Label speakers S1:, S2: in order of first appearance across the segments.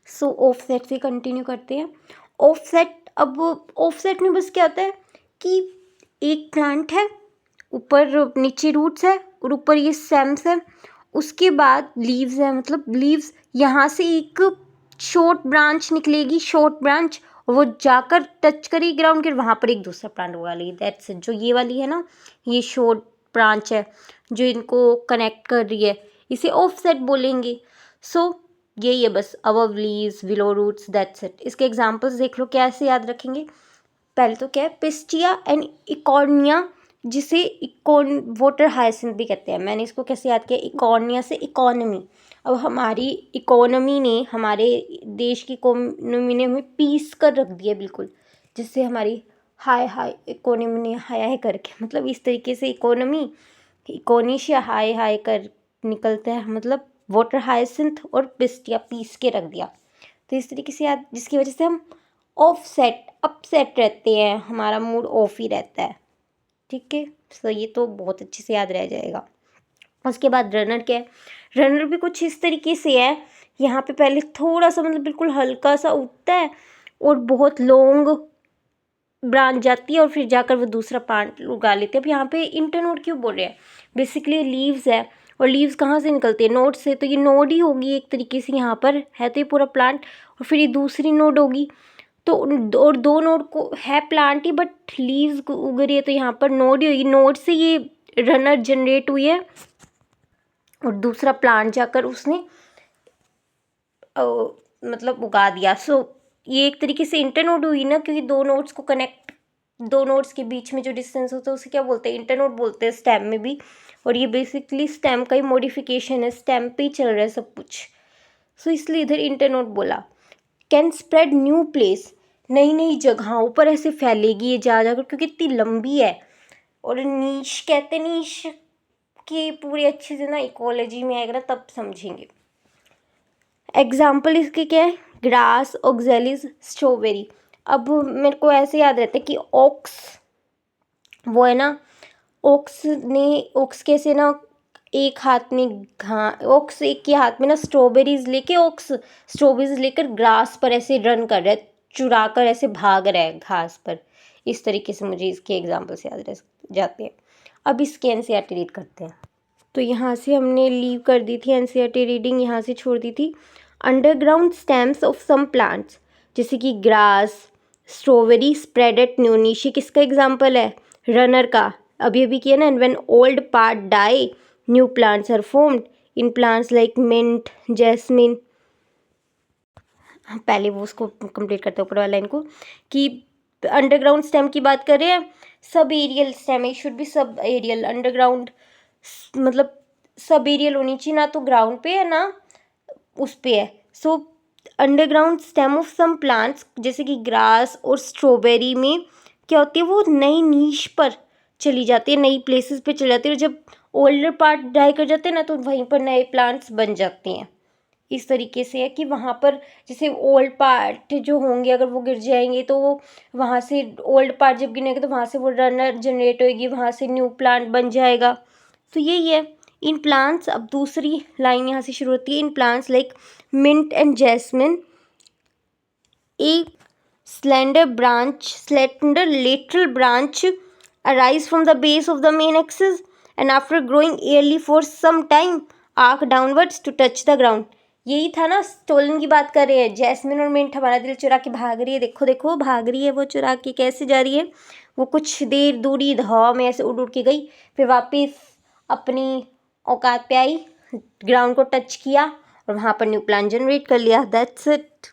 S1: सो offset से continue करते हैं। ऑफसेट में बस क्या होता है कि एक प्लांट है, ऊपर नीचे रूट्स है और ऊपर ये स्टेम्स है, उसके बाद लीव्स है, मतलब लीव्स यहाँ से एक शॉर्ट ब्रांच निकलेगी, शॉर्ट ब्रांच, और वो जाकर टच करेगी ग्राउंड के, वहाँ पर एक दूसरा प्लांट उगा लेगी। That's it. जो ये वाली है ना, ये शॉर्ट ब्रांच है जो इनको कनेक्ट कर रही है, इसे ऑफसेट बोलेंगे। सो यही है बस, above leaves, below roots, that's it. इसके एग्जांपल्स देख लो, कैसे याद रखेंगे। पहले तो क्या है, पिस्टिया एंड इकॉर्निया, जिसे वाटर हाइसिंथ भी कहते हैं। मैंने इसको कैसे याद किया, इकॉर्निया से इकोनॉमी। अब हमारी इकोनॉमी ने, हमारे देश की इकोनॉमी ने हमें पीस कर रख दिया बिल्कुल, जिससे हमारी हाई इकोनॉमी ने हाई करके, मतलब इस तरीके से इकोनिशिया हाई कर निकलता है, मतलब वाटर हाइसिंथ और पिस्टिया पीस के रख दिया। तो इस तरीके से याद, जिसकी वजह से हम ऑफसेट अपसेट रहते हैं, हमारा मूड ऑफ ही रहता है। ठीक है, सो ये तो बहुत अच्छे से याद रह जाएगा। उसके बाद रनर क्या है, रनर भी कुछ इस तरीके से है। यहाँ पे पहले थोड़ा सा, मतलब बिल्कुल हल्का सा उगता है और बहुत लॉन्ग ब्रांच जाती है और फिर जाकर वो दूसरा प्लांट उगा लेते हैं। अब यहाँ पे इंटरनोड क्यों बोल रहे हैं, बेसिकली लीव्स है, और लीव्स कहाँ से निकलती है, नोड से, तो ये नोड ही होगी एक तरीके से। यहाँ पर है तो ये पूरा प्लांट, और फिर ये दूसरी नोड होगी, तो और दो नोड को है प्लांट ही, बट लीव्स उग रही है, तो यहाँ पर नोड ही होगी। नोड से ये रनर जनरेट हुई है और दूसरा प्लांट जाकर उसने मतलब उगा दिया। सो ये एक तरीके से इंटरनोड हुई ना, क्योंकि दो नोड्स को कनेक्ट, दो नोड्स के बीच में जो डिस्टेंस होता है उसे क्या बोलते हैं, इंटरनोड बोलते हैं स्टेम में भी। और ये बेसिकली स्टेम का ही मॉडिफिकेशन है, स्टेम पे ही चल रहा है सब कुछ। सो इसलिए इधर इंटरनोड बोला। कैन स्प्रेड न्यू प्लेस, नई नई जगहों पर ऐसे फैलेगी ये जा जाकर, क्योंकि इतनी लंबी है। और नीश कहते हैं, नीश की पूरी अच्छे से ना इकोलॉजी में आएगा ना तब समझेंगे। एग्जाम्पल इसके क्या है, ग्रास, ऑक्जेलिस, स्ट्रॉबेरी। अब मेरे को ऐसे याद रहता है कि ओक्स, वो है ना, ओक्स कैसे ना, एक हाथ में ओक्स एक के हाथ में ना स्ट्रॉबेरीज लेके, ओक्स स्ट्रॉबेरीज लेकर ग्रास पर ऐसे रन कर रहा है, चुरा कर ऐसे भाग रहा है घास पर। इस तरीके से मुझे इसके एग्जाम्पल्स याद रह जाते हैं। अब इसके एनसीईआरटी रीड करते हैं। तो यहाँ से हमने लीव कर दी थी एनसीईआरटी रीडिंग, यहाँ से छोड़ दी थी। Underground stems of some plants, जैसे कि grass, strawberry spread at new niche, किसका एग्जाम्पल है, रनर का, अभी अभी किया ना। And when old part die new plants are formed in plants like mint, jasmine. पहले वो उसको कंप्लीट करते हैं ऊपर वाला लाइन को, कि अंडरग्राउंड स्टेम की बात कर रहे हैं, subaerial stem, it should be subaerial. Underground मतलब सब एरियल होनी चाहिए, ना तो ग्राउंड पे है ना उस पे है। So underground stem of some plants, जैसे कि ग्रास और स्ट्रॉबेरी में क्या होती है, वो नई नीश पर चली जाती है, नई प्लेसेस पे चली जाती है, और जब ओल्डर पार्ट डाई कर जाते हैं ना, तो वहीं पर नए प्लांट्स बन जाते हैं। इस तरीके से है कि वहाँ पर जैसे ओल्ड पार्ट जो होंगे, अगर वो गिर जाएंगे तो वो वहाँ से, ओल्ड पार्ट जब गिरेंगे तो वहाँ से वो रनर जनरेट होगी, वहाँ से न्यू प्लांट बन जाएगा। तो यही है इन प्लांट्स। अब दूसरी लाइन यहाँ से शुरू होती है, in plants like mint and jasmine a slender lateral branch arise from the base of the main axis and after growing yearly for some time arc downwards to touch the ground। यही था ना, stolen की बात कर रहे हैं, jasmine और mint हमारा दिल चुरा के भाग रही है, देखो देखो भाग रही है वो चुरा के, कैसे जा रही है वो, कुछ देर दूरी हवा में ऐसे उड़ उड़ के गई, फिर वापस अपनी औकात पे आई, ग्राउंड को टच किया और वहाँ पर न्यू प्लांट जनरेट कर लिया। That's it.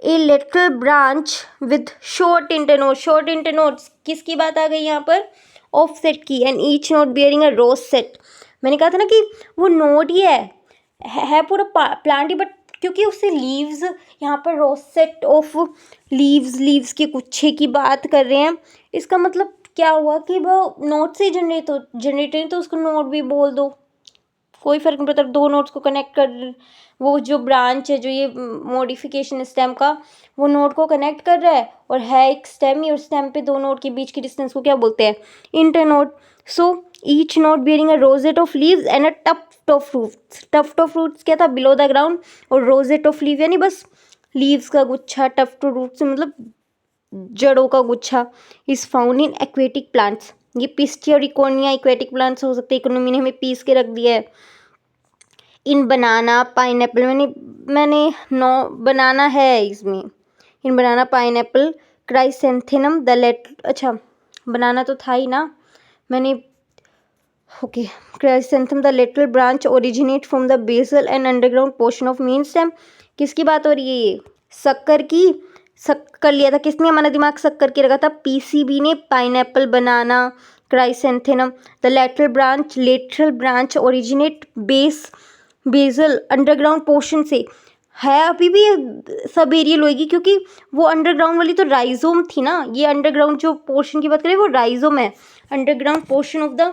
S1: A lateral branch with short internode, short internodes किसकी बात आ गई यहाँ पर, ऑफसेट की। And each node bearing a rosette, मैंने कहा था ना कि वो नोड ही है पूरा प्लांट ही, बट क्योंकि उससे लीव्स, यहाँ पर रोज सेट ऑफ लीव्स के गुच्छे की बात कर रहे हैं। इसका मतलब क्या हुआ कि वो नोड से जनरेट हुई, तो उसको नोड भी बोल दो, कोई फ़र्क नहीं पड़ता, दो नोड्स को कनेक्ट कर, वो जो ब्रांच है, जो ये मॉडिफिकेशन स्टेम का, वो नोड को कनेक्ट कर रहा है और है एक स्टेम ही, और स्टेम पे दो नोड के बीच की डिस्टेंस को क्या बोलते हैं, internode. So each node bearing a rosette of leaves and a tuft of roots. Tuft of roots क्या था, बिलो द ग्राउंड, और रोजेट ऑफ लीव यानी बस लीव्स का गुच्छा, टफ्ट रूट्स मतलब जड़ों का गुच्छा. Is found in aquatic plants. ये पिस्टिया और इकोनिया एक्वेटिक प्लांट्स हो सकते हैं. इकोनॉमी ने हमें पीस के रख दिया है. इन बनाना पाइनएप्पल, मैंने नो बनाना है इसमें. In banana pineapple chrysanthemum the late, अच्छा बनाना तो था ही ना, मैंने okay. Chrysanthemum the lateral branch originate from the basal and underground portion of main stem. किसकी बात हो रही है ये, शक्कर की. शक्कर लिया था किसने, हमारा दिमाग शक्कर के रखा था, पीसीबी ने. Pineapple, banana, chrysanthemum. The lateral branch originate basal underground portion से है. अभी भी सब एरियल होएगी क्योंकि वो अंडरग्राउंड वाली तो राइजोम थी ना. ये अंडरग्राउंड जो पोर्शन की बात करें वो राइजोम है. Underground portion of the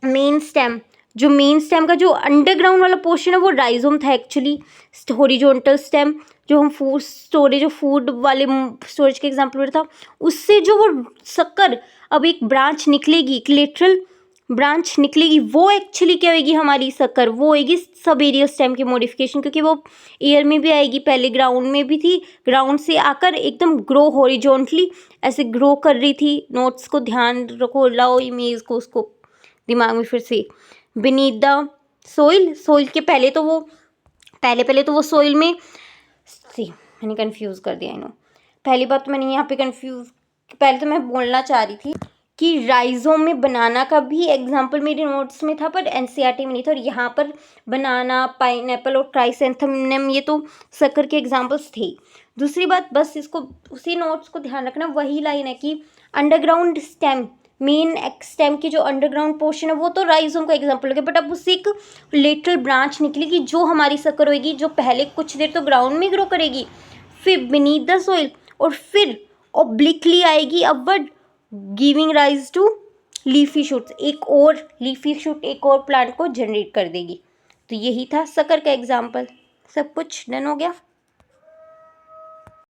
S1: main stem, जो मेन स्टेम का जो अंडरग्राउंड वाला पोर्शन है वो राइजोम था एक्चुअली. हॉरिजॉन्टल स्टेम जो हम फूड स्टोरेज, फूड वाले स्टोरेज के एग्जाम्पल में था, उससे जो वो शक्कर अब एक ब्रांच निकलेगी, एक लेटरल ब्रांच निकलेगी, वो एक्चुअली क्या होगी हमारी शक्कर, वो होगी सब एरियल स्टेम की मॉडिफिकेशन. क्योंकि वो एयर में भी आएगी, पहले ग्राउंड में भी थी, ग्राउंड से आकर एकदम ग्रो हॉरिजॉन्टली ऐसे ग्रो कर रही थी. नोट्स को ध्यान रखो, लाओ इमेज को, उसको दिमाग में फिर से. बीनीथ द सोइल के पहले तो वो सोइल में सी, मैंने कंफ्यूज कर दिया. नो, पहली बात तो मैंने यहाँ पे कंफ्यूज, पहले तो मैं बोलना चाह रही थी कि राइजोम में बनाना का भी एग्जाम्पल मेरे नोट्स में था पर एनसीईआरटी में नहीं था, और यहाँ पर बनाना, पाइनएप्पल और क्राइसेंथेमम ये तो शक्कर के एग्जाम्पल्स थे. दूसरी बात, बस इसको उसी नोट्स को ध्यान रखना, वही लाइन है कि अंडरग्राउंड स्टेम, मेन स्टेम की जो अंडरग्राउंड पोर्शन है वो तो राइजोम का एग्जाम्पल है, बट अब उससे एक लेटरल ब्रांच निकलेगी जो हमारी शक्कर होगी, जो पहले कुछ देर तो ग्राउंड में ग्रो करेगी, फिर बीनीथ द सोइल, और फिर ऑब्लिकली आएगी upward, giving rise to leafy shoots. एक और लीफी शूट एक और प्लांट को जनरेट कर देगी. तो यही था शक्कर का एग्जाम्पल. सब कुछ डन हो गया.